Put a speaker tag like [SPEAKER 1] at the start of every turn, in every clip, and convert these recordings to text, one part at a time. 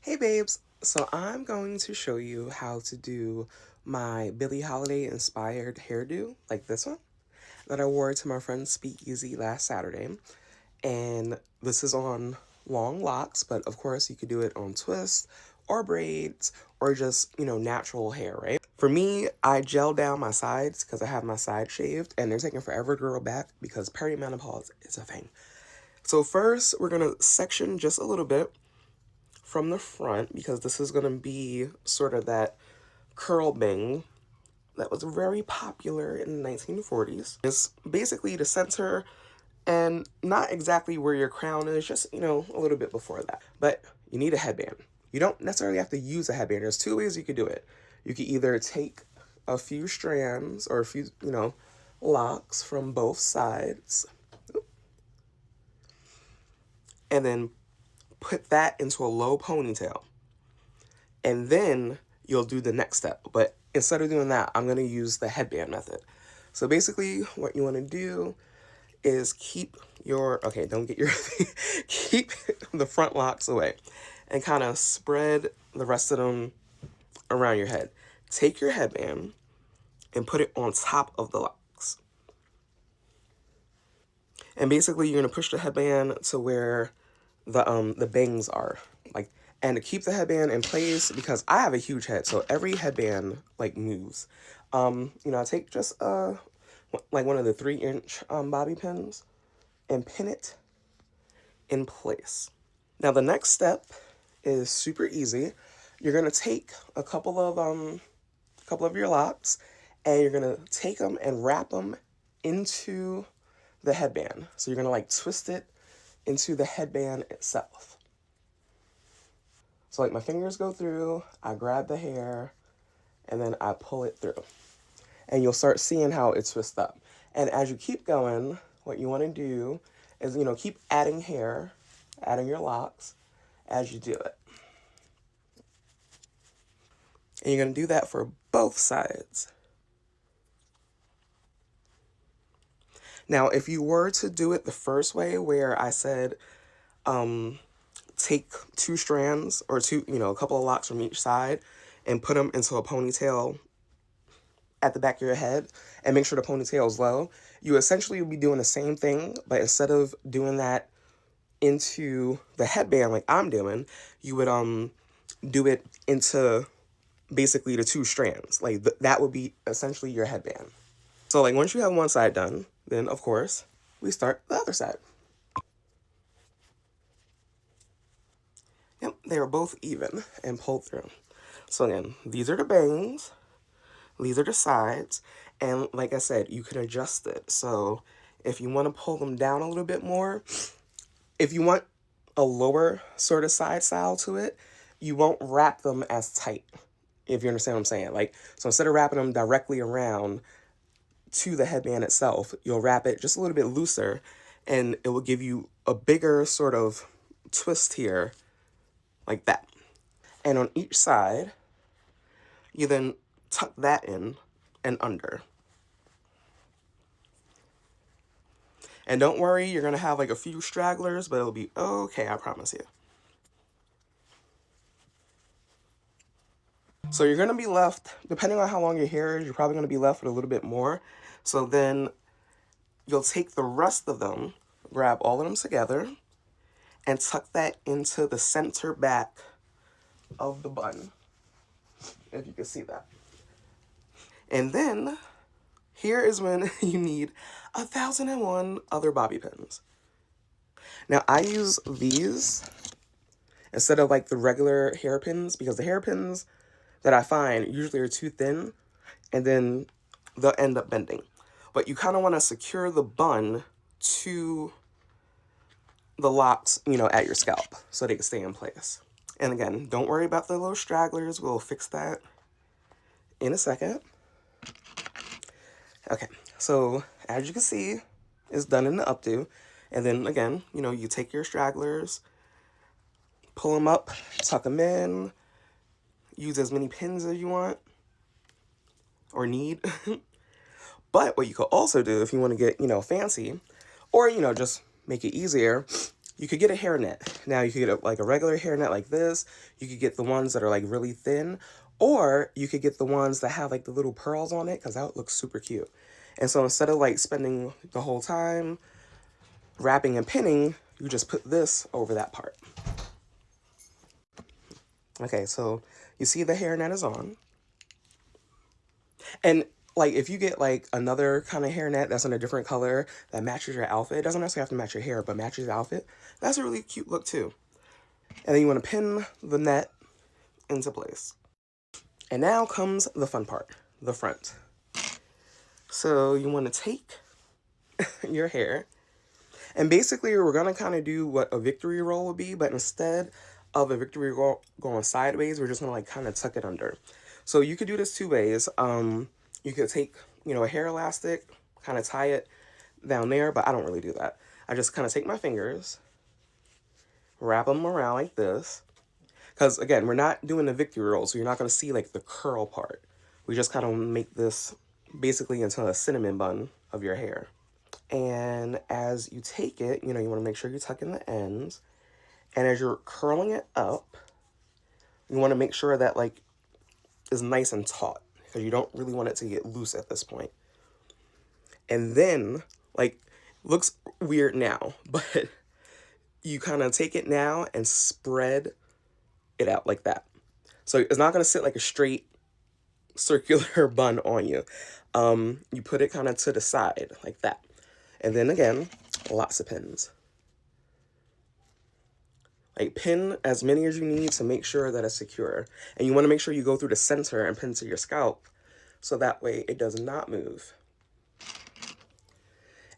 [SPEAKER 1] Hey babes, so I'm going to show you how to do my Billie Holiday Inspired hairdo, like this one, that I wore to my friend's speakeasy last Saturday. And this is on long locks, but of course you could do it on twists or braids or just, natural hair, right? For me, I gel down my sides because I have my sides shaved and they're taking forever to grow back because perimenopause is a thing. So first, we're going to section just a little bit from the front because this is going to be sort of that curl bang that was very popular in the 1940s. It's basically the center and not exactly where your crown is, just, a little bit before that. But you need a headband. You don't necessarily have to use a headband. There's two ways you could do it. You could either take a few strands or a few, locks from both sides and then put that into a low ponytail. And then you'll do the next step. But instead of doing that, I'm going to use the headband method. So basically what you want to do is keep don't get your, keep the front locks away and kind of spread the rest of them around your head. Take your headband and put it on top of the locks. And basically you're going to push the headband to where the bangs are, like, and to keep the headband in place, because I have a huge head, so every headband like moves. I take just like one of the 3-inch bobby pins and pin it in place. Now the next step is super easy. You're gonna take a couple of your locks and you're gonna take them and wrap them into the headband. So you're gonna like twist it into the headband itself. So like my fingers go through, I grab the hair, and then I pull it through. And you'll start seeing how it twists up. And as you keep going, what you want to do is, keep adding hair, adding your locks as you do it. And you're going to do that for both sides. Now, if you were to do it the first way where I said, take 2 strands or a couple of locks from each side and put them into a ponytail at the back of your head and make sure the ponytail is low, you essentially will be doing the same thing, but instead of doing that into the headband like I'm doing, you would do it into basically the 2 strands. Like that would be essentially your headband. So like once you have one side done, then of course we start the other side. Yep, they are both even and pulled through. So again, these are the bangs, these are the sides, and like I said, you can adjust it. So if you want to pull them down a little bit more, if you want a lower sort of side style to it, you won't wrap them as tight, if you understand what I'm saying. Like, so instead of wrapping them directly around to the headband itself, you'll wrap it just a little bit looser, and it will give you a bigger sort of twist here, like that. And on each side, you then tuck that in and under. And don't worry, you're going to have like a few stragglers, but it'll be okay, I promise you. So you're going to be left, depending on how long your hair is, you're probably going to be left with a little bit more. So then you'll take the rest of them, grab all of them together, and tuck that into the center back of the bun, if you can see that. And then here is when you need 1,001 other bobby pins. Now I use these instead of like the regular hairpins because the hairpins that I find usually are too thin and then they'll end up bending. But you kind of want to secure the bun to the locks, at your scalp so they can stay in place. And again, don't worry about the little stragglers. We'll fix that in a second. Okay, so as you can see, it's done in the updo. And then again, you take your stragglers, pull them up, tuck them in, use as many pins as you want or need. But what you could also do if you want to get, fancy or, just make it easier, you could get a hairnet. Now you could get like a regular hairnet like this. You could get the ones that are like really thin, or you could get the ones that have like the little pearls on it, because that would look super cute. And so instead of like spending the whole time wrapping and pinning, you just put this over that part. Okay, so you see the hairnet is on. And like if you get like another kind of hairnet that's in a different color that matches your outfit, it doesn't necessarily have to match your hair, but matches your outfit, that's a really cute look too. And then you want to pin the net into place. And now comes the fun part, the front. So you want to take your hair, and basically we're going to kind of do what a victory roll would be, but instead of a victory roll going sideways, we're just going to like kind of tuck it under. So you could do this two ways. You could take, a hair elastic, kind of tie it down there, but I don't really do that. I just kind of take my fingers, wrap them around like this. Because again, we're not doing the victory roll, so you're not going to see like the curl part. We just kind of make this basically into a cinnamon bun of your hair. And as you take it, you want to make sure you tuck in the ends. And as you're curling it up, you want to make sure that like is nice and taut, because you don't really want it to get loose at this point. And then, like, looks weird now, but you kind of take it now and spread it out like that. So it's not going to sit like a straight circular bun on you. You put it kind of to the side like that. And then again, lots of pins. Like pin as many as you need to make sure that it's secure. And you want to make sure you go through the center and pin to your scalp, so that way it does not move.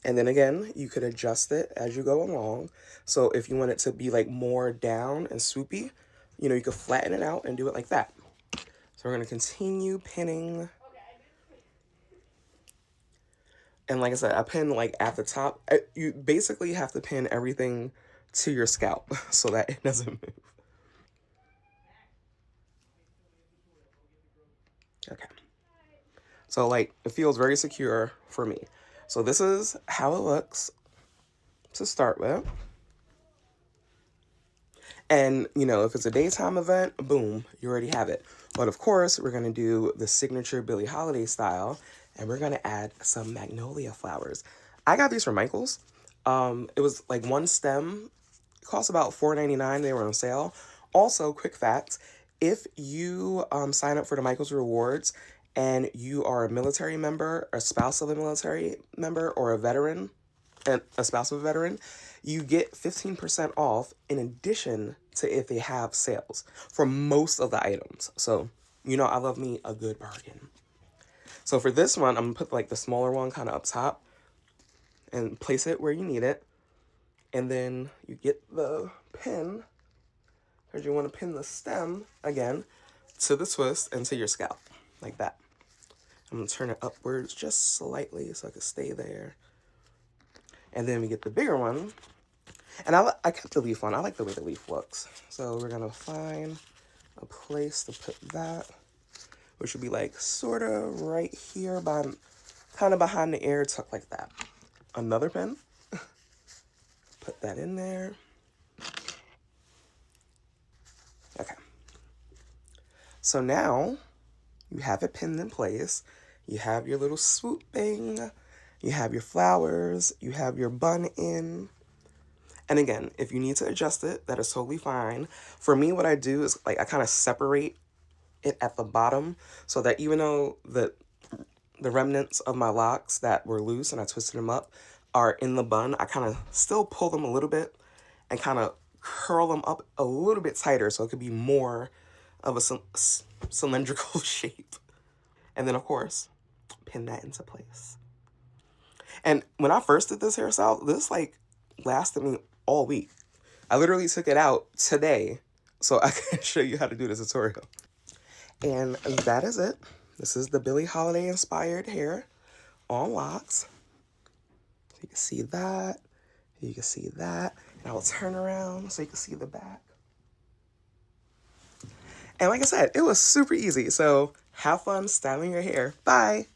[SPEAKER 1] And then again, you could adjust it as you go along. So if you want it to be like more down and swoopy, you could flatten it out and do it like that. So we're going to continue pinning. And like I said, I pin like at the top. You basically have to pin everything to your scalp so that it doesn't move. Okay. So like it feels very secure for me. So this is how it looks to start with. And, if it's a daytime event, boom, you already have it. But of course, we're going to do the signature Billie Holiday style, and we're going to add some magnolia flowers. I got these from Michael's. It was like one stem. It cost about $4.99. They were on sale. Also, quick fact, if you sign up for the Michael's Rewards and you are a military member, a spouse of a military member, or a veteran, and a spouse of a veteran, you get 15% off in addition to if they have sales for most of the items. So, I love me a good bargain. So for this one, I'm going to put like the smaller one kind of up top and place it where you need it. And then you get the pin, because you want to pin the stem again to the twist and to your scalp like that. I'm going to turn it upwards just slightly so I can stay there. And then we get the bigger one. And I kept the leaf on. I like the way the leaf looks. So we're going to find a place to put that, which would be like sort of right here, by kind of behind the ear, tucked like that. Another pin. Put that in there. Okay. So now you have it pinned in place. You have your little swoop thing. You have your flowers. You have your bun in. And again, if you need to adjust it, that is totally fine. For me, what I do is like I kind of separate it at the bottom, so that even though the remnants of my locks that were loose and I twisted them up are in the bun, I kind of still pull them a little bit and kind of curl them up a little bit tighter so it could be more of a cylindrical shape. And then, of course, pin that into place. And when I first did this hairstyle, this like lasted me all week. I literally took it out today so I can show you how to do the tutorial. And that is it. This is the Billie Holiday Inspired Hair on locks. So you can see that. You can see that. And I will turn around so you can see the back. And like I said, it was super easy. So have fun styling your hair. Bye.